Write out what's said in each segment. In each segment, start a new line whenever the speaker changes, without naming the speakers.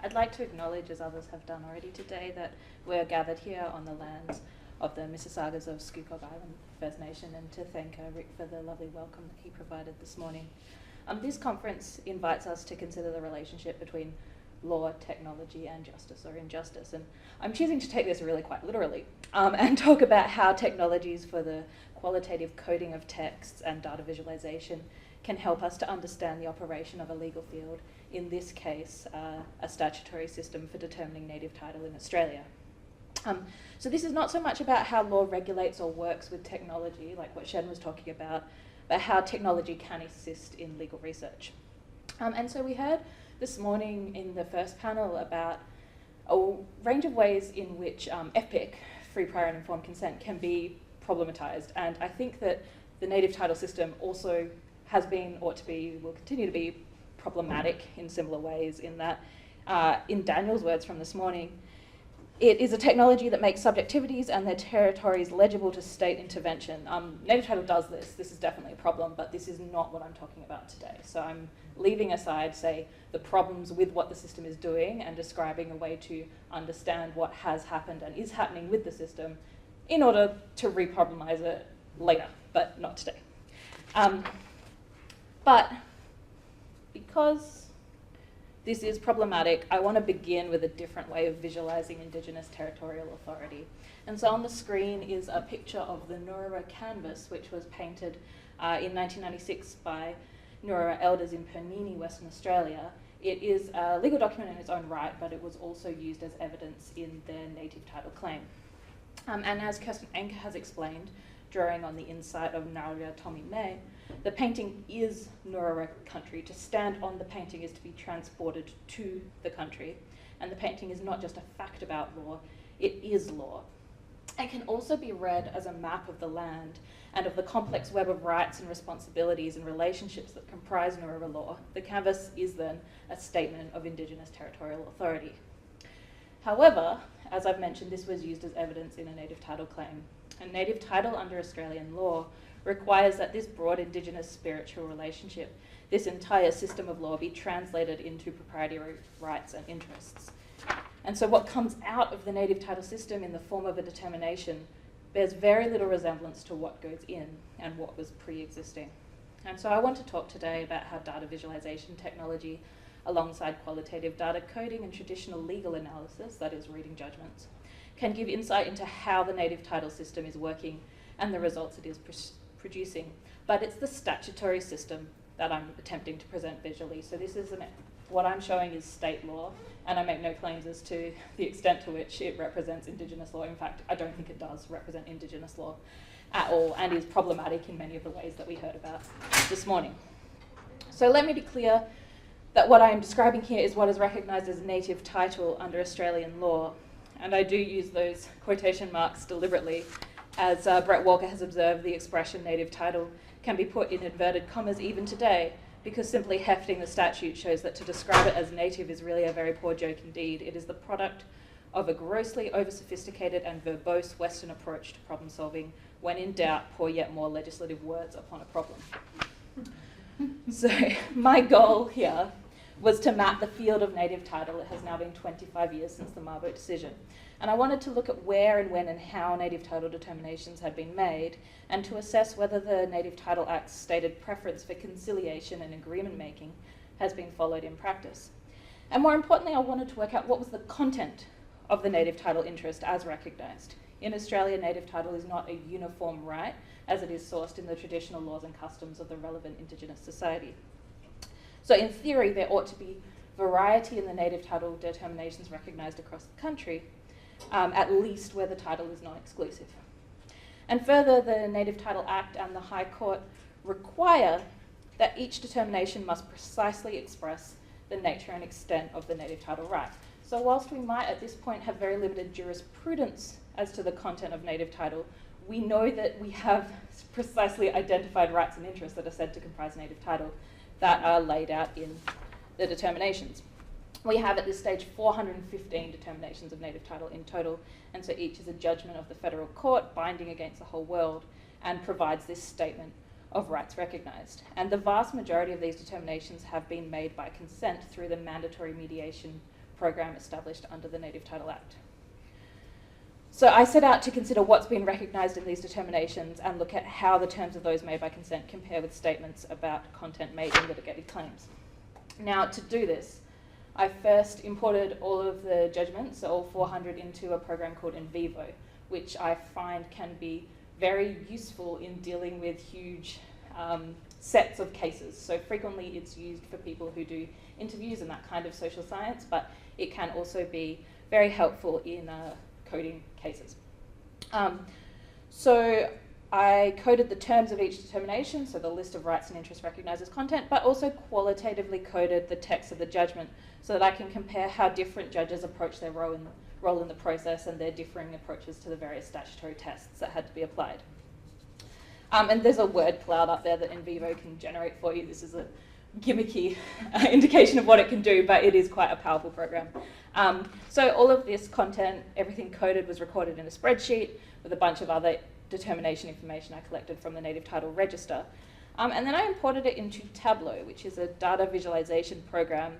I'd like to acknowledge, as others have done already today, that we're gathered here on the lands of the Mississaugas of Schuylkill Island First Nation, and to thank Rick for the lovely welcome that he provided this morning. This conference invites us to consider the relationship between law, technology, and justice or injustice. And I'm choosing to take this really quite literally and talk about how technologies for the qualitative coding of texts and data visualization can help us to understand the operation of a legal field, in this case, a statutory system for determining native title in Australia. So this is not so much about how law regulates or works with technology, like what Shen was talking about, but how technology can assist in legal research. And so we heard this morning in the first panel about a range of ways in which FPIC, free, prior and informed consent, can be problematized. And I think that the native title system also has been, ought to be, will continue to be problematic in similar ways, in that, in Daniel's words from this morning, it is a technology that makes subjectivities and their territories legible to state intervention. Native title does this. This is definitely a problem, but this is not what I'm talking about today. So I'm leaving aside, say, the problems with what the system is doing and describing a way to understand what has happened and is happening with the system in order to re-problemize it later, but not today. But because this is problematic, I want to begin with a different way of visualizing Indigenous territorial authority. And so on the screen is a picture of the Nurra canvas, which was painted in 1996 by Nurra elders in Pernini, Western Australia. It is a legal document in its own right, but it was also used as evidence in their native title claim. And as Kirsten Anker has explained, drawing on the insight of Narja Tommy May, the painting is Nurra country. To stand on the painting is to be transported to the country. And the painting is not just a fact about law, it is law. It can also be read as a map of the land and of the complex web of rights and responsibilities and relationships that comprise Nurra law. The canvas is then a statement of Indigenous territorial authority. However, as I've mentioned, this was used as evidence in a native title claim. And native title under Australian law requires that this broad Indigenous spiritual relationship, this entire system of law, be translated into proprietary rights and interests. And so what comes out of the native title system in the form of a determination bears very little resemblance to what goes in and what was pre-existing. And so I want to talk today about how data visualization technology, alongside qualitative data coding and traditional legal analysis, that is reading judgments, can give insight into how the native title system is working and the results it is producing. But it's the statutory system that I'm attempting to present visually. So this is what I'm showing is state law, and I make no claims as to the extent to which it represents Indigenous law. In fact, I don't think it does represent Indigenous law at all, and is problematic in many of the ways that we heard about this morning. So let me be clear that what I am describing here is what is recognised as native title under Australian law. And I do use those quotation marks deliberately. As Brett Walker has observed, the expression native title can be put in inverted commas even today, because simply hefting the statute shows that to describe it as native is really a very poor joke indeed. It is the product of a grossly over-sophisticated and verbose Western approach to problem solving. When in doubt, pour yet more legislative words upon a problem. So my goal here was to map the field of native title. It has now been 25 years since the Mabo decision. And I wanted to look at where and when and how native title determinations had been made, and to assess whether the Native Title Act's stated preference for conciliation and agreement making has been followed in practice. And more importantly, I wanted to work out what was the content of the native title interest as recognised. In Australia, native title is not a uniform right, as it is sourced in the traditional laws and customs of the relevant Indigenous society. So in theory, there ought to be variety in the native title determinations recognised across the country, at least where the title is non-exclusive. And further, the Native Title Act and the High Court require that each determination must precisely express the nature and extent of the native title right. So whilst we might at this point have very limited jurisprudence as to the content of native title, we know that we have precisely identified rights and interests that are said to comprise native title that are laid out in the determinations. We have at this stage 415 determinations of native title in total, and so each is a judgment of the federal court binding against the whole world and provides this statement of rights recognised. And the vast majority of these determinations have been made by consent through the mandatory mediation program established under the Native Title Act. So I set out to consider what's been recognised in these determinations and look at how the terms of those made by consent compare with statements about content made in litigated claims. Now, to do this, I first imported all of the judgments, so all 400, into a program called NVivo, which I find can be very useful in dealing with huge sets of cases. So frequently it's used for people who do interviews and that kind of social science, but it can also be very helpful in coding cases. So I coded the terms of each determination, so the list of rights and interests recognised as content, but also qualitatively coded the text of the judgment so that I can compare how different judges approach their role in the process and their differing approaches to the various statutory tests that had to be applied. And there's a word cloud up there that NVivo can generate for you. This is a gimmicky indication of what it can do, but it is quite a powerful program. So all of this content, everything coded, was recorded in a spreadsheet with a bunch of other determination information I collected from the Native Title Register. And then I imported it into Tableau, which is a data visualization program,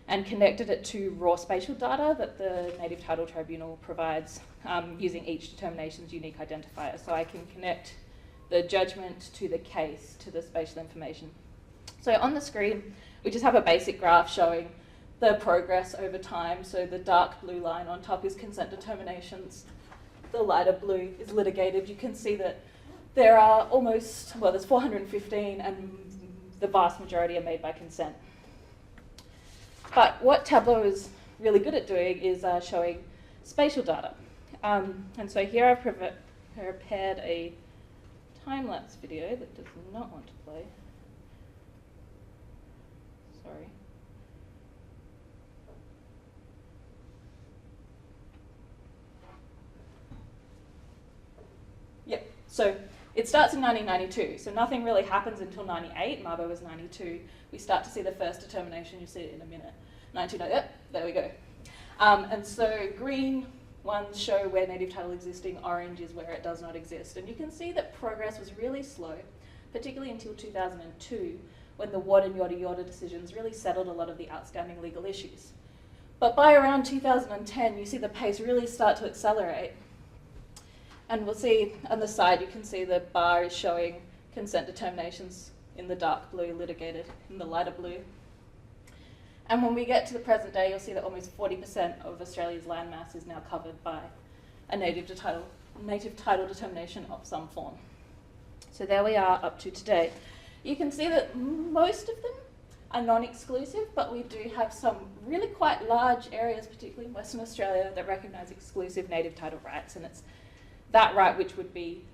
and connected it to raw spatial data that the Native Title Tribunal provides using each determination's unique identifier. So I can connect the judgment to the case to the spatial information. So on the screen, we just have a basic graph showing the progress over time. So the dark blue line on top is consent determinations. The lighter blue is litigated. You can see that there are there's 415, and the vast majority are made by consent. But what Tableau is really good at doing is showing spatial data. And so here I've prepared a time-lapse video that does not want to play. Sorry. Yep, so it starts in 1992, so nothing really happens until 98. Mabo was 92. We start to see the first determination. You'll see it in a minute. 1990, yep, there we go. And so green ones show where native title existing, orange is where it does not exist. And you can see that progress was really slow, particularly until 2002, when the Watt and Yotta Yotta decisions really settled a lot of the outstanding legal issues. But by around 2010, you see the pace really start to accelerate. And we'll see on the side, you can see the bar is showing consent determinations in the dark blue, litigated in the lighter blue. And when we get to the present day, you'll see that almost 40% of Australia's landmass is now covered by a native title determination of some form. So there we are up to today. You can see that most of them are non-exclusive, but we do have some really quite large areas, particularly in Western Australia, that recognise exclusive native title rights, and it's that right which would be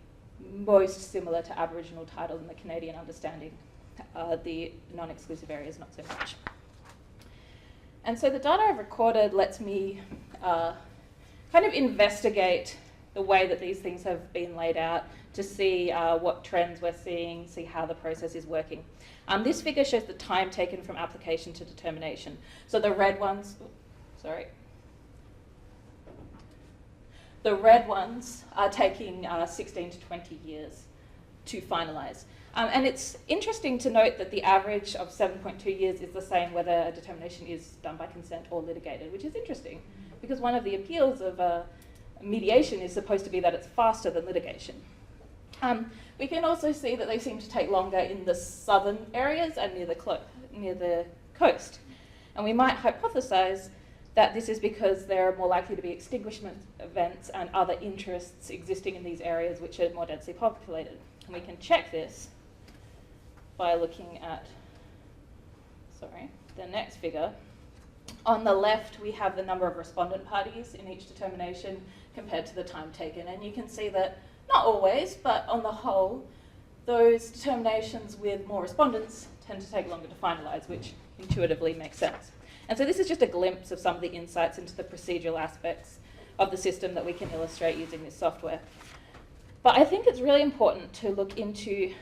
most similar to Aboriginal title in the Canadian understanding. The non-exclusive areas, not so much. And so the data I've recorded lets me kind of investigate the way that these things have been laid out to see what trends we're seeing, see how the process is working. This figure shows the time taken from application to determination. So the red ones, the red ones are taking 16 to 20 years to finalise. And it's interesting to note that the average of 7.2 years is the same whether a determination is done by consent or litigated, which is interesting because one of the appeals of mediation is supposed to be that it's faster than litigation. We can also see that they seem to take longer in the southern areas and near the coast. And we might hypothesise that this is because there are more likely to be extinguishment events and other interests existing in these areas which are more densely populated. And we can check this by looking at, the next figure. On the left, we have the number of respondent parties in each determination compared to the time taken. And you can see that, not always, but on the whole, those determinations with more respondents tend to take longer to finalise, which intuitively makes sense. And so this is just a glimpse of some of the insights into the procedural aspects of the system that we can illustrate using this software. But I think it's really important to look into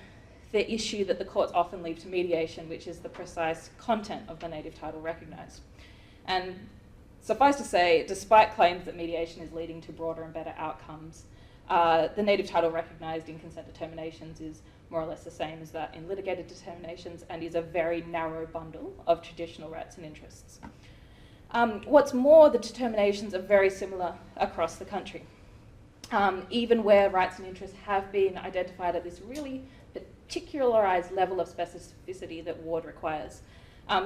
the issue that the courts often leave to mediation, which is the precise content of the native title recognised. And suffice to say, despite claims that mediation is leading to broader and better outcomes, the native title recognised in consent determinations is more or less the same as that in litigated determinations and is a very narrow bundle of traditional rights and interests. What's more, the determinations are very similar across the country, even where rights and interests have been identified at this really particularised level of specificity that Ward requires.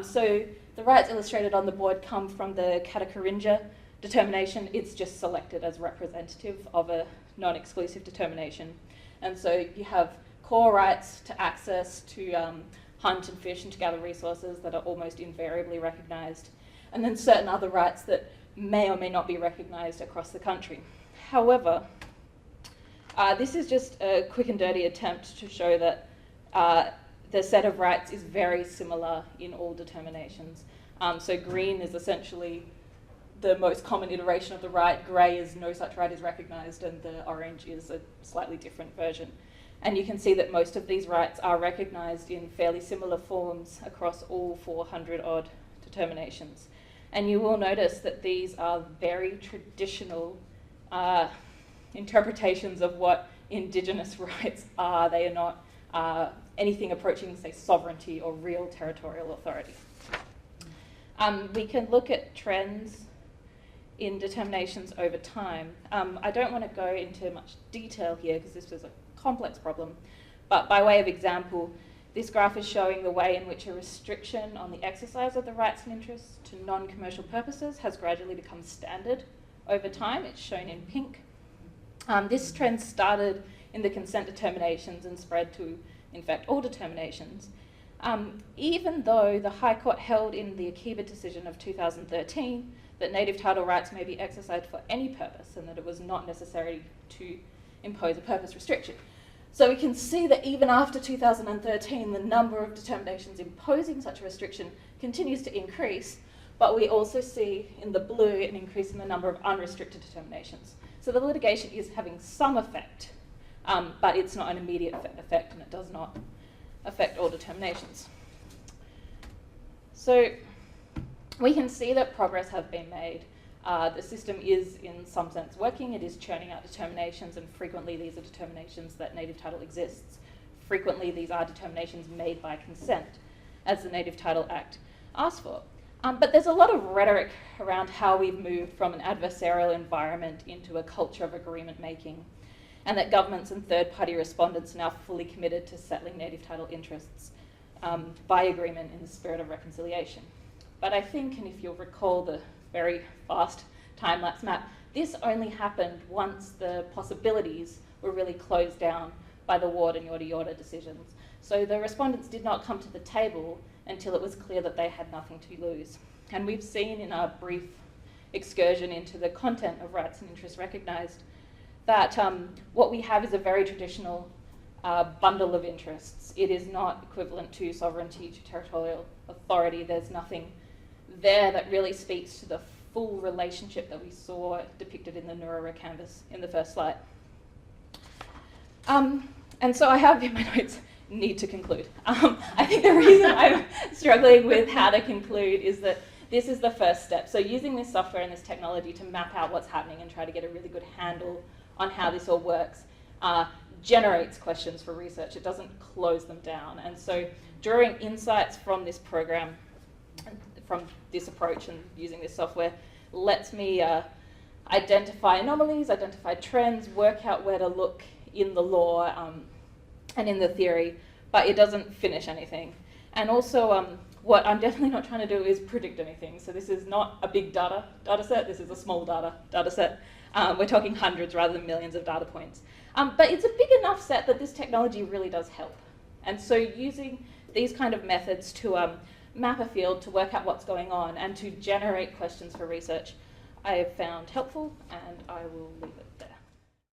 So the rights illustrated on the board come from the Katacarinja determination. It's just selected as representative of a non-exclusive determination. And so you have core rights to access to hunt and fish and to gather resources that are almost invariably recognised, and then certain other rights that may or may not be recognised across the country. However, this is just a quick and dirty attempt to show that the set of rights is very similar in all determinations. So green is essentially the most common iteration of the right, grey is no such right is recognised, and the orange is a slightly different version. And you can see that most of these rights are recognised in fairly similar forms across all 400 odd determinations. And you will notice that these are very traditional interpretations of what Indigenous rights are. They are not anything approaching, say, sovereignty or real territorial authority. We can look at trends in determinations over time. I don't want to go into much detail here because this is a complex problem, but by way of example, this graph is showing the way in which a restriction on the exercise of the rights and interests to non-commercial purposes has gradually become standard over time. It's shown in pink. This trend started in the consent determinations and spread to, in fact, all determinations. Even though the High Court held in the Akiba decision of 2013 that native title rights may be exercised for any purpose and that it was not necessary to impose a purpose restriction. So we can see that even after 2013, the number of determinations imposing such a restriction continues to increase, but we also see in the blue an increase in the number of unrestricted determinations. So the litigation is having some effect, but it's not an immediate effect and it does not affect all determinations. So we can see that progress has been made. The system is, in some sense, working. It is churning out determinations, and frequently these are determinations that native title exists. Frequently these are determinations made by consent, as the Native Title Act asks for. But there's a lot of rhetoric around how we've moved from an adversarial environment into a culture of agreement making, and that governments and third-party respondents are now fully committed to settling native title interests by agreement in the spirit of reconciliation. But I think, and if you'll recall the very fast time-lapse map, this only happened once the possibilities were really closed down by the Ward and Yorta Yorta decisions. So the respondents did not come to the table until it was clear that they had nothing to lose. And we've seen in our brief excursion into the content of rights and interests recognised that what we have is a very traditional bundle of interests. It is not equivalent to sovereignty, to territorial authority. There's nothing there that really speaks to the full relationship that we saw depicted in the Nurara canvas in the first slide. And so I have in my notes, need to conclude. I think the reason I'm struggling with how to conclude is that this is the first step. So using this software and this technology to map out what's happening and try to get a really good handle on how this all works generates questions for research. It doesn't close them down. And so drawing insights from this program, from this approach and using this software, lets me identify anomalies, identify trends, work out where to look in the law and in the theory, but it doesn't finish anything. And also what I'm definitely not trying to do is predict anything. So this is not a big data set, this is a small data set. We're talking hundreds rather than millions of data points. But it's a big enough set that this technology really does help. And so using these kind of methods to map a field, to work out what's going on, and to generate questions for research, I have found helpful, and I will leave it there.